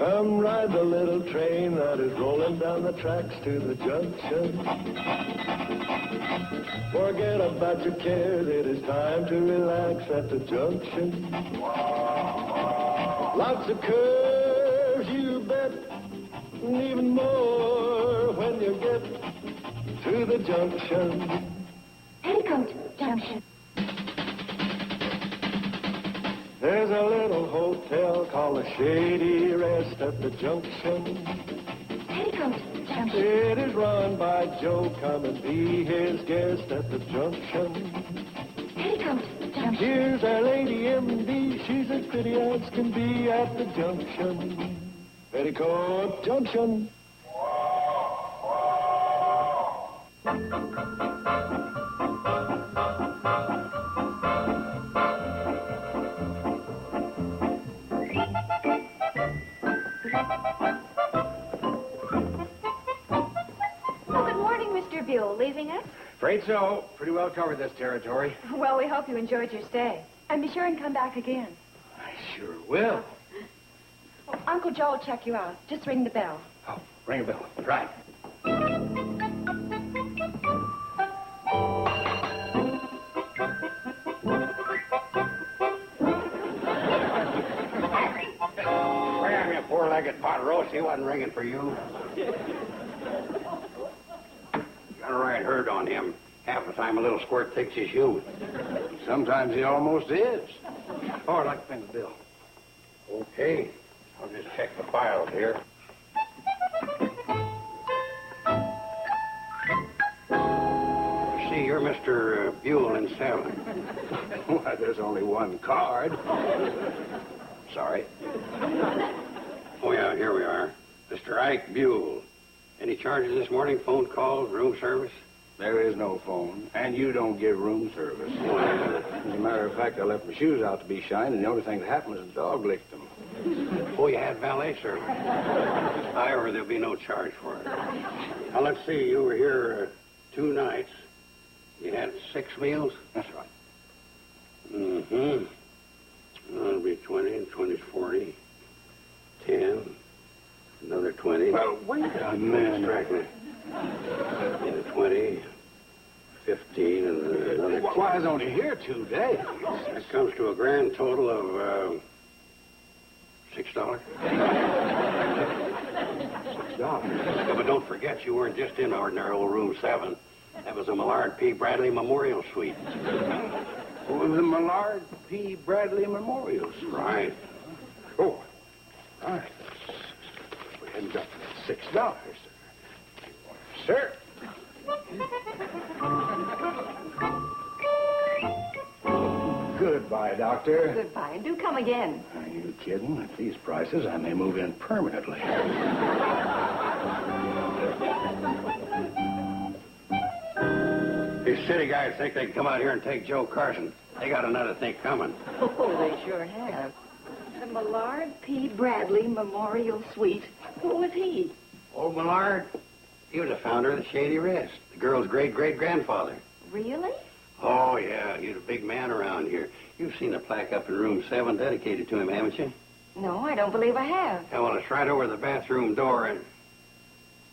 Come ride the little train that is rolling down the tracks to the junction. Forget about your cares, it is time to relax at the junction. Lots of curves, you bet, and even more when you get to the junction. Petticoat Junction. There's a little hotel called the Shady Rest at the junction. Petticoat Junction. It is run by Joe. Come and be his guest at the junction. Petticoat Junction. Here's our lady M.D. She's as pretty as can be at the junction. Petticoat Junction. Mr. Buell, leaving us? Afraid so. Pretty well covered this territory. Well, we hope you enjoyed your stay. And be sure and come back again. I sure will. Oh, Uncle Joe will check you out. Just ring the bell. Oh, ring a bell. Right. Bring me a four-legged pot roast. He wasn't ringing for you. Got a right herd on him. Half the time a little squirt thinks he's human. Sometimes he almost is. Oh, I'd like to pay the bill. Okay. I'll just check the files here. See, you're Mr. Buell in 7. Why, there's only one card. Sorry. Oh, yeah, here we are. Mr. Ike Buell. Any charges this morning? Phone calls, room service? There is no phone, and you don't give room service. As a matter of fact, I left my shoes out to be shined, and the only thing that happened was the dog licked them. Oh, you had valet service? However, there'll be no charge for it. Now, let's see. You were here 2 nights. You had 6 meals? That's right. Mm-hmm. That'll be 20, and 20's 40. 10. Another 20. Well, wait a minute. And a 20, 15, and another 20. Why, I was only here 2 days. That comes to a grand total of, $6. $6? Yeah, but don't forget, you weren't just in ordinary old room 7. That was a Millard P. Bradley Memorial Suite. Oh, the Millard P. Bradley Memorial Suite. Right. Oh, all right. We hadn't got $6, sir. Goodbye, Doctor. Goodbye. Do come again. Are you kidding? At these prices, I may move in permanently. These city guys think they can come out here and take Joe Carson. They got another thing coming. Oh, they sure have. The Millard P. Bradley Memorial Suite. Who was he? Old Millard? He was the founder of the Shady Rest, the girl's great-great-grandfather. Really? Oh, yeah, he's a big man around here. You've seen the plaque up in room 7 dedicated to him, haven't you? No, I don't believe I have. Yeah, well, it's right over the bathroom door, and...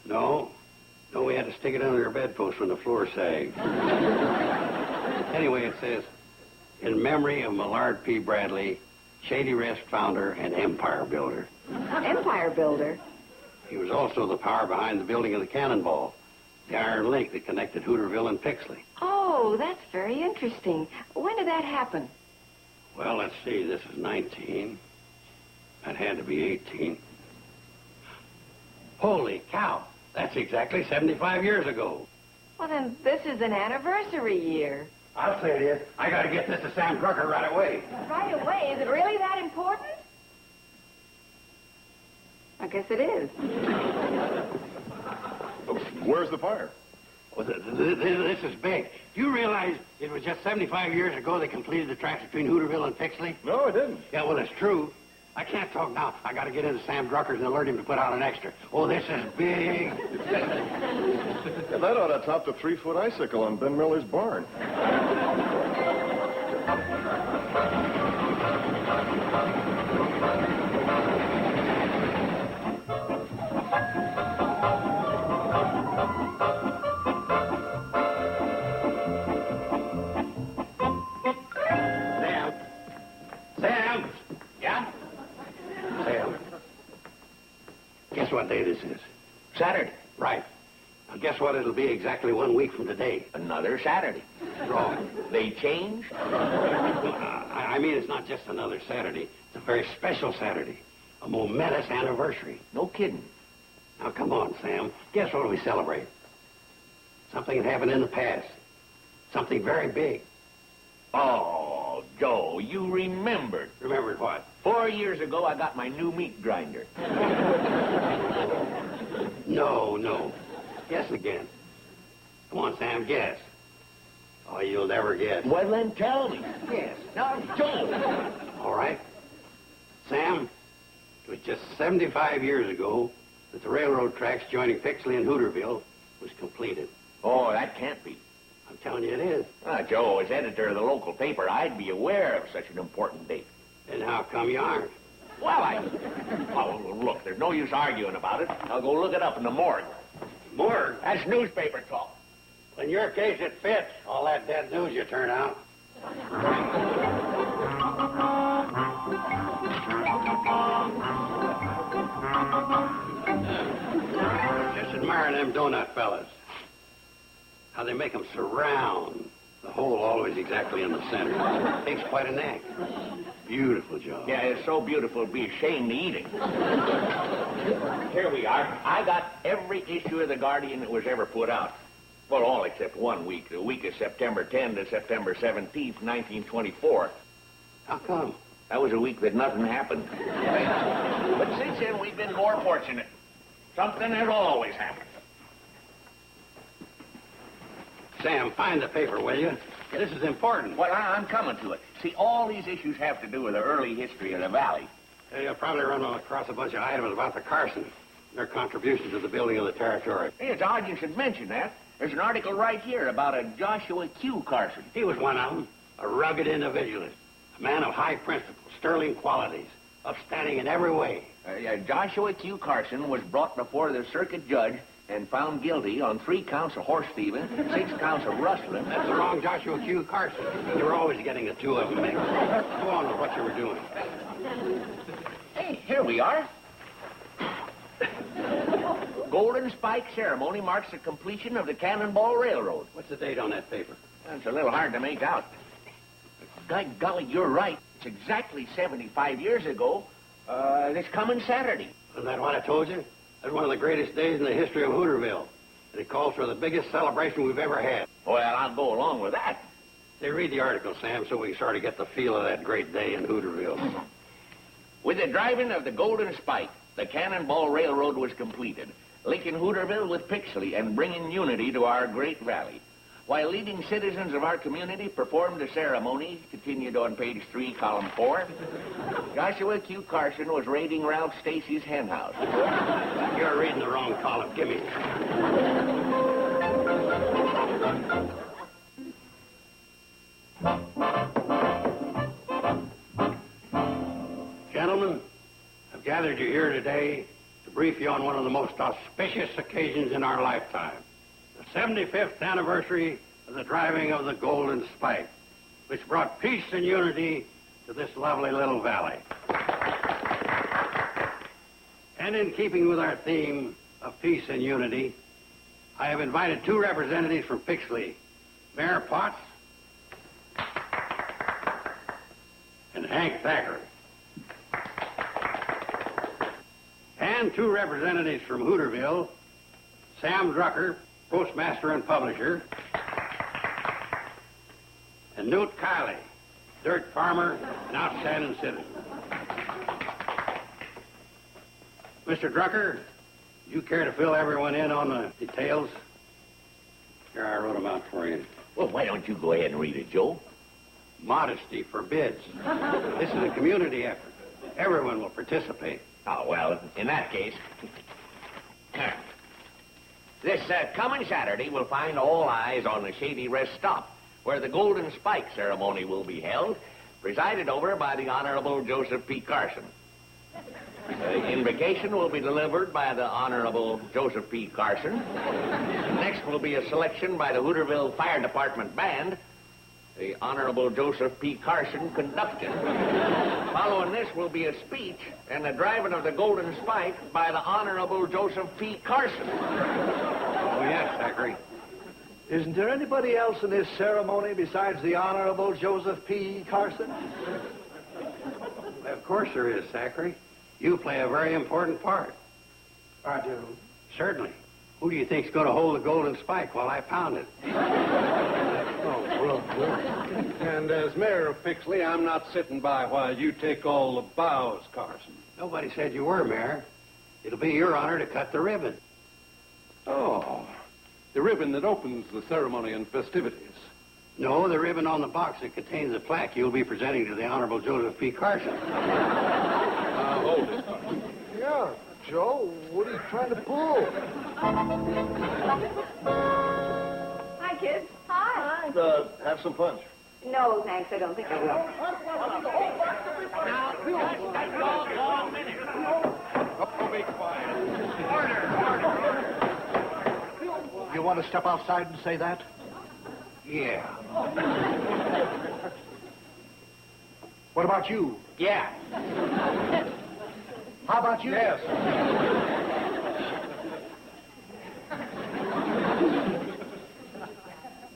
No, we had to stick it under our bedpost when the floor sagged. Anyway, it says, in memory of Millard P. Bradley, Shady Rest founder and empire builder. Empire builder? He was also the power behind the building of the Cannonball, the iron link that connected Hooterville and Pixley. Oh, that's very interesting. When did that happen? Well, let's see. This is 19. That had to be 18. Holy cow. That's exactly 75 years ago. Well, then this is an anniversary year. I'll say it is. I got to get this to Sam Drucker right away. Right away? Is it really that important? I guess it is. Where's the fire? Well, this is big. Do you realize it was just 75 years ago they completed the tracks between Hooterville and Pixley? No, I didn't. Yeah, well, it's true. I can't talk now. I got to get into Sam Drucker's and alert him to put out an extra. Oh, this is big. Yeah, that ought to top the 3-foot icicle on Ben Miller's barn. Guess what day this is? Saturday. Right. Now, guess what it'll be exactly 1 week from today? Another Saturday. Wrong. They change? I mean, it's not just another Saturday. It's a very special Saturday. A momentous anniversary. No kidding. Now, come on, Sam. Guess what we celebrate? Something that happened in the past. Something very big. Oh, Joe, you remembered. Remembered what? 4 years ago, I got my new meat grinder. No. Guess again. Come on, Sam, guess. Oh, you'll never guess. Well, then tell me. Guess. Now, Joe. All right. Sam, it was just 75 years ago that the railroad tracks joining Pixley and Hooterville was completed. Oh, that can't be. I'm telling you it is. Joe, as editor of the local paper, I'd be aware of such an important date. And how come you aren't? Well, look, there's no use arguing about it. I'll go look it up in the morgue. Morgue? That's newspaper talk. In your case, it fits. All that dead news you turn out. Just admiring them donut fellas. How they make them surround. The hole always exactly in the center. Takes quite a knack. Beautiful job. Yeah, it's so beautiful it'd be a shame to eat it. Here we are. I got every issue of The Guardian that was ever put out. Well, all except 1 week. The week of September 10 to September 17th, 1924. How come? That was a week that nothing happened. But since then, we've been more fortunate. Something has always happened. Sam, find the paper, will you? This is important. Well, I'm coming to it. See, all these issues have to do with the early history of the valley. You'll probably run across a bunch of items about the Carson, their contribution to the building of the territory. Hey, it's odd you should mention that. There's an article right here about a Joshua Q. Carson. He was one of them, a rugged individualist, a man of high principles, sterling qualities, upstanding in every way. Joshua Q. Carson was brought before the circuit judge and found guilty on 3 counts of horse thieving, 6 counts of rustling. That's the wrong Joshua Q. Carson. You were always getting the two of them mixed. Go on with what you were doing. Hey, here we are. Golden Spike ceremony marks the completion of the Cannonball Railroad. What's the date on that paper? It's a little hard to make out. By golly, you're right. It's exactly 75 years ago, this coming Saturday. Isn't that what I told you? That's one of the greatest days in the history of Hooterville. And it calls for the biggest celebration we've ever had. Well, I'll go along with that. Say, read the article, Sam, so we can sort of get the feel of that great day in Hooterville. With the driving of the Golden Spike, the Cannonball Railroad was completed, linking Hooterville with Pixley and bringing unity to our great valley. While leading citizens of our community performed the ceremony, continued on page 3, column 4, Joshua Q. Carson was raiding Ralph Stacy's hen house. You're reading the wrong column. Give me. Gentlemen, I've gathered you here today to brief you on one of the most auspicious occasions in our lifetime. The 75th anniversary of the driving of the Golden Spike, which brought peace and unity to this lovely little valley. And in keeping with our theme of peace and unity, I have invited 2 representatives from Pixley, Mayor Potts and Hank Thackeray. And 2 representatives from Hooterville, Sam Drucker, postmaster and publisher, and Newt Kiley, dirt farmer and outstanding citizen. Mr. Drucker, do you care to fill everyone in on the details? Here, I wrote them out for you. Well, why don't you go ahead and read it, Joe? Modesty forbids. This is a community effort. Everyone will participate. Oh, well, in that case... This coming Saturday will find all eyes on the Shady Rest Stop, where the Golden Spike ceremony will be held, presided over by the Honorable Joseph P. Carson. The invocation will be delivered by the Honorable Joseph P. Carson. Next will be a selection by the Hooterville Fire Department Band. the Honorable Joseph P. Carson, conducting. Following this will be a speech and the driving of the Golden Spike by the Honorable Joseph P. Carson. Oh, yes, Zachary. Isn't there anybody else in this ceremony besides the Honorable Joseph P. Carson? Of course there is, Zachary. You play a very important part. I do. Certainly. Who do you think's going to hold the Golden Spike while I pound it? Oh, well. And as mayor of Pixley, I'm not sitting by while you take all the bows, Carson. Nobody said you were, Mayor. It'll be your honor to cut the ribbon. Oh, the ribbon that opens the ceremony and festivities. No, the ribbon on the box that contains the plaque you'll be presenting to the Honorable Joseph P. Carson. Hold it, Carson. Yeah, Joe, what are you trying to pull? Hi, kids. Hi. Have some punch. No, thanks. I don't think I will. Now, that's all minute. Oh, be quiet. You want to step outside and say that? Yeah. What about you? Yeah. How about you? Yes.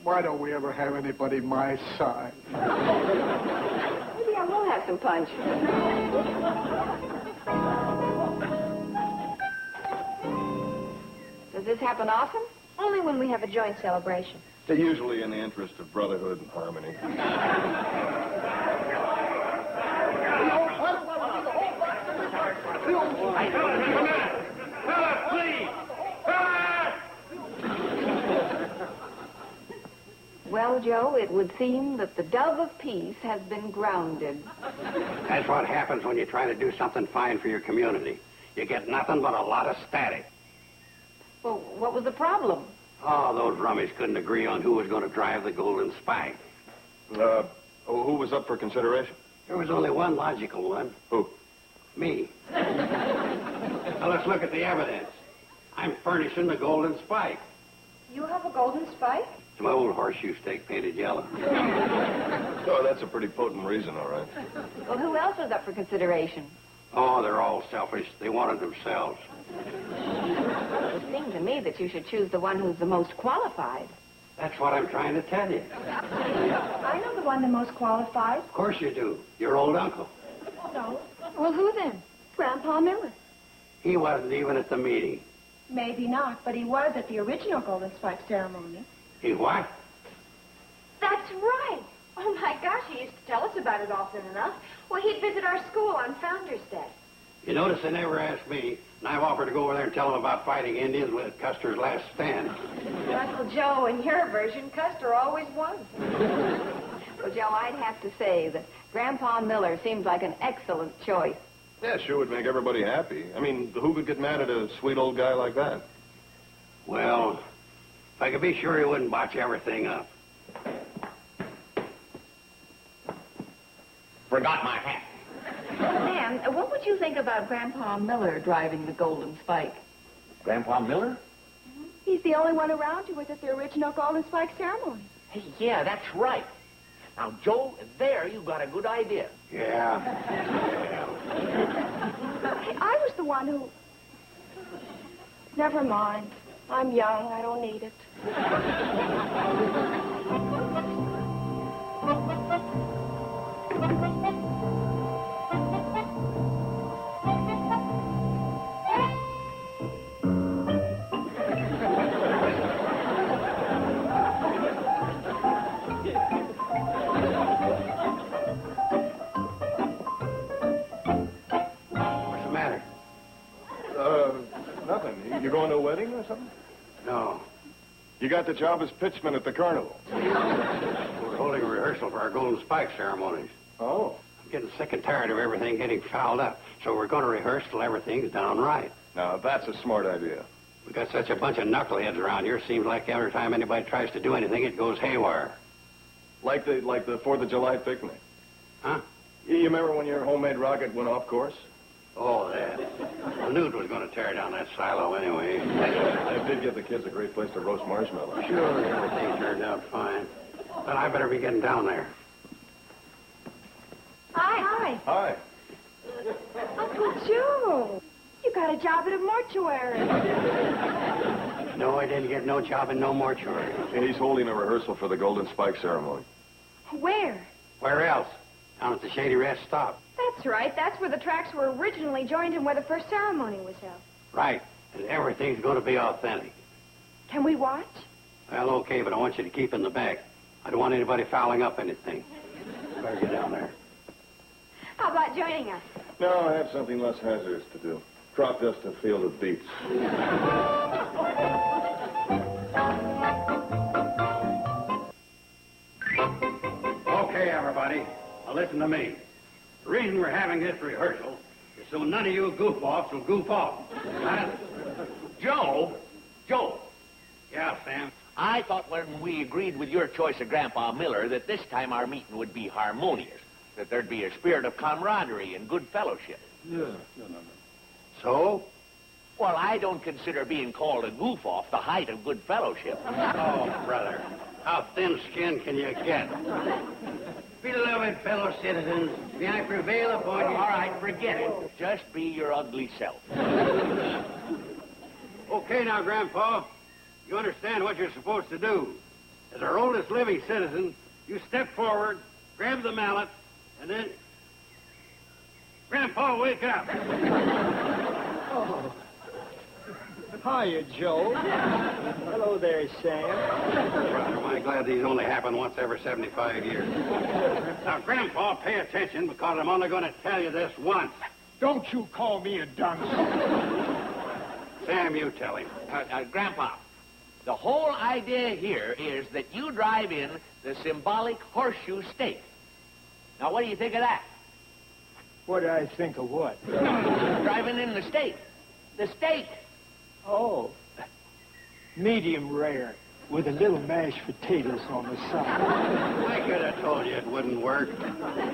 Why don't we ever have anybody my size? Maybe I will have some punch. Does this happen often? Only when we have a joint celebration. They're usually in the interest of brotherhood and harmony. Well, Joe, it would seem that the dove of peace has been grounded. That's what happens when you try to do something fine for your community. You get nothing but a lot of static. Well, what was the problem? Oh, those rummies couldn't agree on who was going to drive the Golden Spike. Who was up for consideration? There was only one logical one. Who? Me. Now, let's look at the evidence. I'm furnishing the Golden Spike. You have a golden spike? It's my old horseshoe stake painted yellow. Oh, that's a pretty potent reason, all right. Well, who else was up for consideration? Oh, they're all selfish. They wanted themselves. It seemed to me that you should choose the one who's the most qualified. That's what I'm trying to tell you. I know the one the most qualified. Of course you do. Your old uncle. No. Well, who then? Grandpa Miller. He wasn't even at the meeting. Maybe not, but he was at the original golden spike ceremony. He what? That's right. Oh, my gosh, he used to tell us about it often enough. Well, he'd visit our school on Founder's Day. You notice they never asked me, and I've offered to go over there and tell them about fighting Indians with Custer's last stand. Uncle Joe, in your version, Custer always won. Well, Joe, I'd have to say that Grandpa Miller seems like an excellent choice. Yeah, sure would make everybody happy. I mean, who could get mad at a sweet old guy like that? Well, if I could be sure he wouldn't botch everything up. Forgot my hat. Sam, what would you think about Grandpa Miller driving the Golden Spike? Grandpa Miller? He's the only one around who was at the original golden spike ceremony. Hey, yeah, that's right. Now, Joe, there you got a good idea. Yeah. Hey, I was the one who... Never mind. I'm young. I don't need it. What's the matter? Nothing. You going to a wedding or something? No. You got the job as pitchman at the carnival. We're holding a rehearsal for our Golden Spike ceremonies. Oh. I'm getting sick and tired of everything getting fouled up, so we're going to rehearse till everything's done right. Now, that's a smart idea. We got such a bunch of knuckleheads around here, seems like every time anybody tries to do anything, it goes haywire. Like the 4th of July picnic. Huh? You remember when your homemade rocket went off course? Oh, that. I knew it was going to tear down that silo anyway. I did give the kids a great place to roast marshmallows. Sure, everything turned out fine. Then I better be getting down there. Hi. Hi. Uncle Joe. You got a job at a mortuary. No, I didn't get no job in no mortuary. He's holding a rehearsal for the Golden Spike ceremony. Where? Where else? Down at the Shady Rest stop. That's right. That's where the tracks were originally joined and where the first ceremony was held. Right. And everything's going to be authentic. Can we watch? Well, okay, but I want you to keep in the back. I don't want anybody fouling up anything. Better get down there. How about joining us? No, I have something less hazardous to do. Crop dust and field of beets. Okay, everybody. Now listen to me. The reason we're having this rehearsal is so none of you goof-offs will goof off. Huh? Joe? Yeah, Sam. I thought when we agreed with your choice of Grandpa Miller that this time our meeting would be harmonious, that there'd be a spirit of camaraderie and good fellowship. No. So? Well, I don't consider being called a goof-off the height of good fellowship. Oh, brother. How thin-skinned can you get? Beloved fellow citizens, may I prevail upon you? All right, forget it. Just be your ugly self. Okay now, Grandpa. You understand what you're supposed to do. As our oldest living citizen, you step forward, grab the mallet, and then... Grandpa, wake up. Hiya, Joe. Hello there, Sam. Brother, am I glad these only happen once every 75 years. Now, Grandpa, pay attention, because I'm only going to tell you this once. Don't you call me a dunce. Sam, you tell him. Grandpa, the whole idea here is that you drive in the symbolic horseshoe stake. Now, what do you think of that? What do I think of what? Driving in the steak. The steak. Oh, medium rare with a little mashed potatoes on the side. I could have told you it wouldn't work.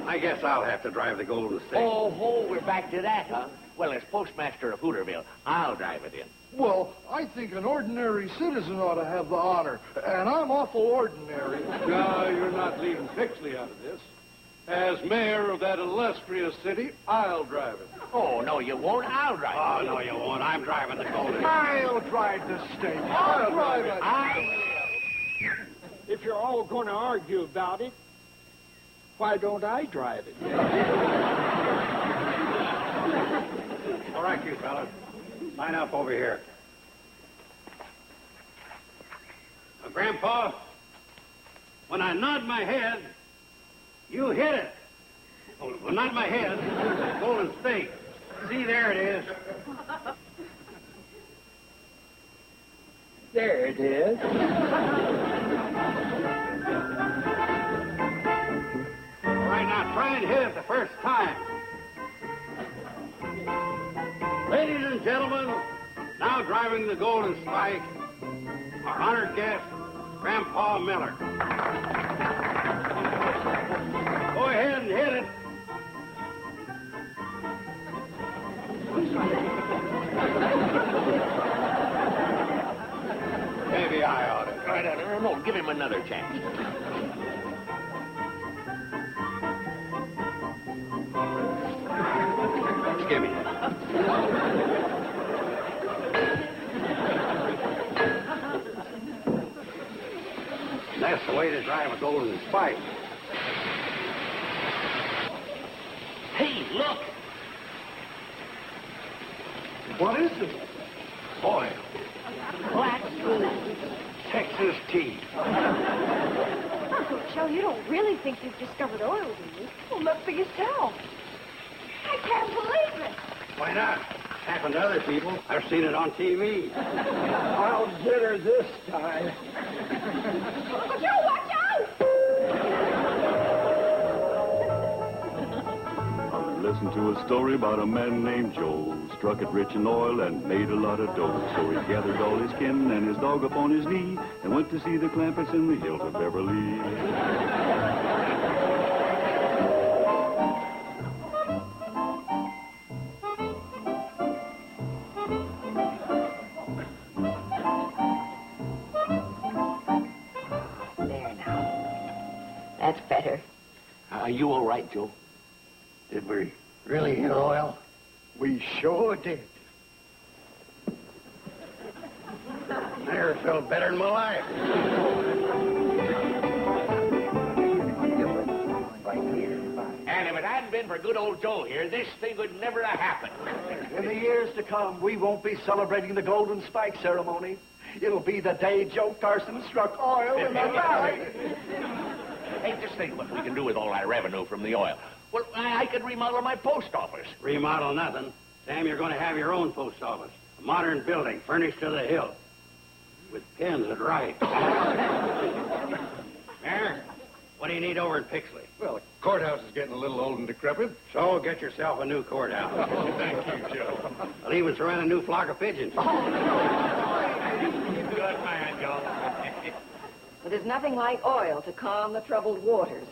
I guess I'll have to drive the Golden State. Oh, we're back to that, huh? Well, as postmaster of Hooterville, I'll drive it in. Well, I think an ordinary citizen ought to have the honor, and I'm awful ordinary. No, you're not leaving Pixley out of this. As mayor of that illustrious city, I'll drive it. Oh, no, you won't. I'll drive Oh, it. no, you won't. I'm driving the Golden. I'll drive the steak. I'll drive it. If you're all going to argue about it, why don't I drive it? All right, you fellas. Line up over here. Now, Grandpa, when I nod my head, you hit it. Oh, well, not my head. Golden State. See, there it is. There it is. All right, now try and hit it the first time. Ladies and gentlemen, now driving the Golden Spike, our honored guest, Grandpa Miller. Go ahead and hit it. Maybe I ought to. No, give him another chance. Give me. That's the way to drive a Golden Spike. Hey, look. What is it? Oil. Black Texas tea. Uncle Joe, you don't really think you've discovered oil, do you? Well, look for yourself. I can't believe it. Why not? Happened to other people. I've seen it on TV. I'll get her this time. Uncle Joe, watch out! Listen to a story about a man named Joe. Struck it rich in oil and made a lot of dough. So he gathered all his kin and his dog up on his knee and went to see the Clampetts in the hills of Beverly. There now. Are you all right, Joe? Did we really hit oil? We sure did. I never felt better in my life. And if it hadn't been for good old Joe here, this thing would never have happened. In the years to come, we won't be celebrating the Golden Spike ceremony. It'll be the day Joe Carson struck oil in the valley. Hey, just think what we can do with all our revenue from the oil. Well, I could remodel my post office. Remodel nothing. Sam, you're going to have your own post office. A modern building, furnished to the hilt. With pens that write. Mayor, what do you need over in Pixley? Well, the courthouse is getting a little old and decrepit. So get yourself a new courthouse. Thank you, Joe. I'll even throw in a new flock of pigeons. Good man, Joe. It is nothing like oil to calm the troubled waters.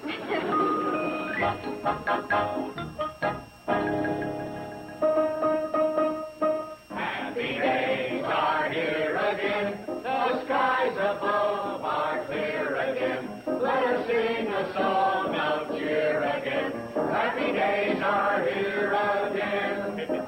Happy days are here again. The skies above are clear again. Let us sing a song of cheer again. Happy days are here again.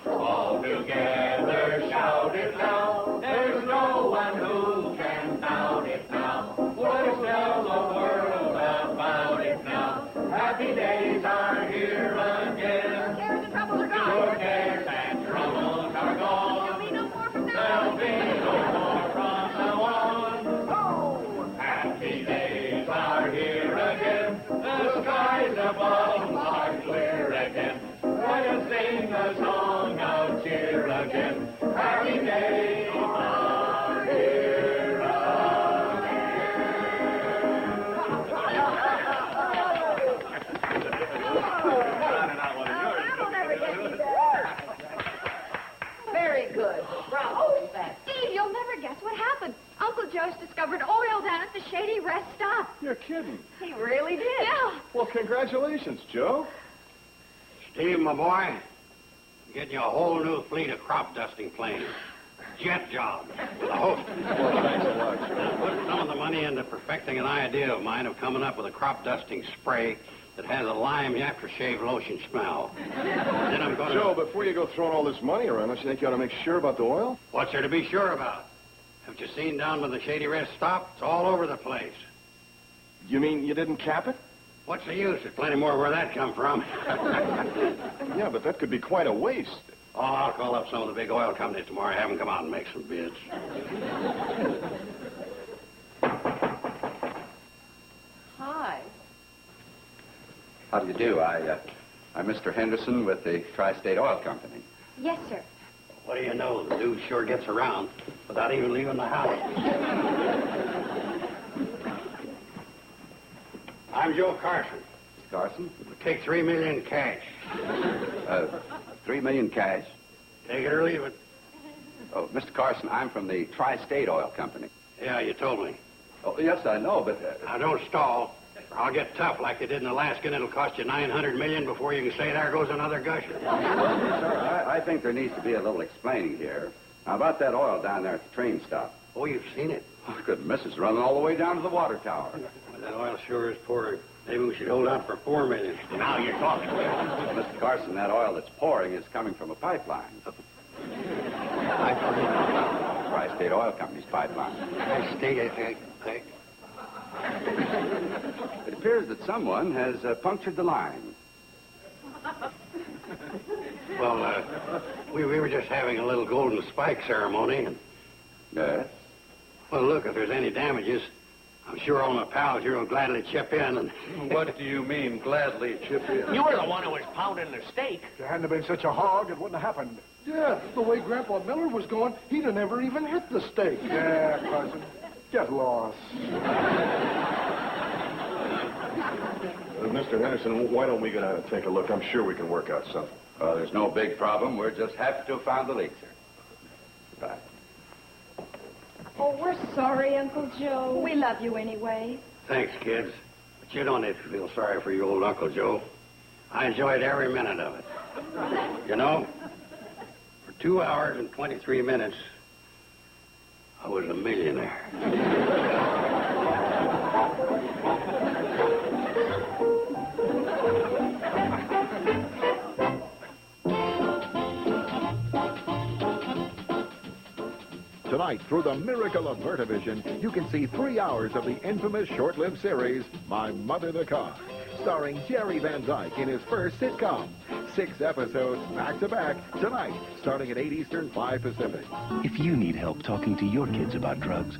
All together shout it now. There's no one who can doubt it now. Let us tell the world about it now. Happy days are here again. Cares and troubles are Your gone. cares and troubles are gone. There'll be no more from now There'll on. be no more from now on. Happy days are here again. The skies above are clear again. Let us sing a song of cheer again. Happy days are here That'll never get me there. Very good. Bravo, Pat. Steve, you'll never guess what happened. Uncle Joe's discovered oil down at the Shady Rest stop. You're kidding. He really did. Yeah. Well, congratulations, Joe. Steve, my boy, I'm getting you a whole new fleet of crop dusting planes. Jet job. For the host. Well, thanks a lot, Joe. Put some of the money into perfecting an idea of mine of coming up with a crop dusting spray that has a lime aftershave lotion smell. Then I'm going to... Joe, before you go throwing all this money around, don't you think you ought to make sure about the oil? What's there to be sure about? Haven't you seen down by the Shady Rest stop? It's all over the place. You mean you didn't cap it? What's the use? There's plenty more where that come from. Yeah, but that could be quite a waste. Oh, I'll call up some of the big oil companies tomorrow, have them come out and make some bids. Hi. How do you do? I'm Mr. Henderson with the Tri-State Oil Company. Yes, sir. What do you know? The news sure gets around without even leaving the house. I'm Joe Carson. Carson? Take $3 million cash. $3 million cash. Take it or leave it. Oh, Mr. Carson, I'm from the Tri-State Oil Company. Yeah, you told me. Oh, yes, I know, but... Now, don't stall. Or I'll get tough like they did in Alaska, and it'll cost you $900 million before you can say there goes another gusher. Sir, I think there needs to be a little explaining here. Now, about that oil down there at the train stop. Oh, you've seen it? Oh, goodness, it's running all the way down to the water tower. Well, that oil sure is pouring. Maybe we should hold out for $4 million. Now you're talking. Mr. Carson, that oil that's pouring is coming from a pipeline. Tri-State Oil Company's pipeline. It appears that someone has punctured the line. Well, we were just having a little golden spike ceremony, and... Yes? Well, look, if there's any damages, I'm sure all my pals here will gladly chip in, and... What do you mean, gladly chip in? You were the one who was pounding the steak. If you hadn't been such a hog, it wouldn't have happened. Yeah, the way Grandpa Miller was going, he'd have never even hit the stake. Yeah, cousin. Get lost. Mr. Henderson, why don't we go down and take a look? I'm sure we can work out something. There's no big problem. We're just happy to have found the leak, sir. Goodbye. Oh, we're sorry, Uncle Joe. We love you anyway. Thanks, kids. But you don't need to feel sorry for your old Uncle Joe. I enjoyed every minute of it. You know, for 2 hours and 23 minutes, I was a millionaire. Tonight, through the miracle of Vertivision, you can see 3 hours of the infamous short-lived series, My Mother the Car, starring Jerry Van Dyke in his first sitcom. 6 episodes back-to-back tonight, starting at 8 Eastern, 5 Pacific. If you need help talking to your kids about drugs,